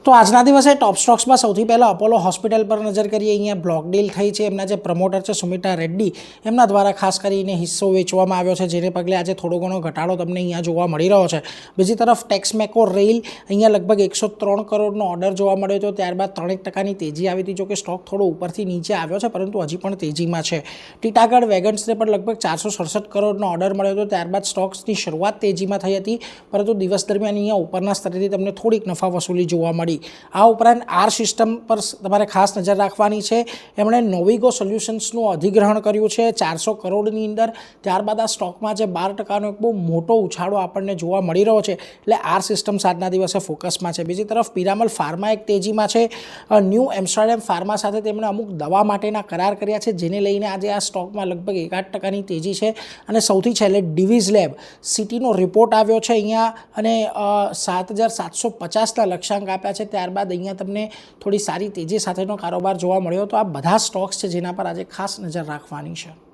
તો આજના દિવસે ટોપ સ્ટોક્સમાં સૌથી પહેલાં અપોલો હોસ્પિટલ પર નજર કરીએ। અહીંયા બ્લોક ડીલ થઈ છે। એમના જે પ્રમોટર છે સુમિતા રેડ્ડી, એમના દ્વારા ખાસ કરીને હિસ્સો વેચવામાં આવ્યો છે, જેને પગલે આજે થોડો ઘણો ઘટાડો તમને અહીંયા જોવા મળી રહ્યો છે। બીજી તરફ ટેક્સમેકો રેલ, અહીંયા લગભગ 103 કરોડનો ઓર્ડર જોવા મળ્યો હતો, ત્યારબાદ 3% તેજી આવી હતી। જો કે સ્ટોક થોડો ઉપરથી નીચે આવ્યો છે, પરંતુ હજી પણ તેજીમાં છે। ટીટાગઢ વેગન્સને પણ લગભગ 467 કરોડનો ઓર્ડર મળ્યો હતો, ત્યારબાદ સ્ટોક્સની શરૂઆત તેજીમાં થઈ હતી, પરંતુ દિવસ દરમિયાન અહીંયા ઉપરના સ્તરેથી તમને થોડીક નફા વસૂલી જોવા મળી। આ ઉપરાંત આર સિસ્ટમ પર તમારે ખાસ નજર રાખવાની છે। એમણે નોવિગો સોલ્યુશન્સનું અધિગ્રહણ કર્યું છે 400 કરોડની અંદર। ત્યારબાદ આ સ્ટોકમાં જે 12%નો એક બહુ મોટો ઉછાળો આપણને જોવા મળી રહ્યો છે, એટલે આર સિસ્ટમ આજના દિવસે ફોકસમાં છે। બીજી તરફ પિરામલ ફાર્મા એક તેજીમાં છે। ન્યૂ એમ્સ્ટરડેમ ફાર્મા સાથે તેમણે અમુક દવા માટેના કરાર કર્યા છે, જેને લઈને આજે આ સ્ટોકમાં લગભગ 8% તેજી છે। અને સૌથી છેલ્લે ડિવિઝ લેબ સિટીનો રિપોર્ટ આવ્યો છે અહીંયા, અને 7750ના લક્ષ્યાંક આપ્યા છે। ત્યારબાદ અહીંયા તમને થોડી સારી તેજી સાથેનો કારોબાર જોવા મળ્યો। તો આ બધા સ્ટોક્સ છે જેના પર આજે ખાસ નજર રાખવાની છે।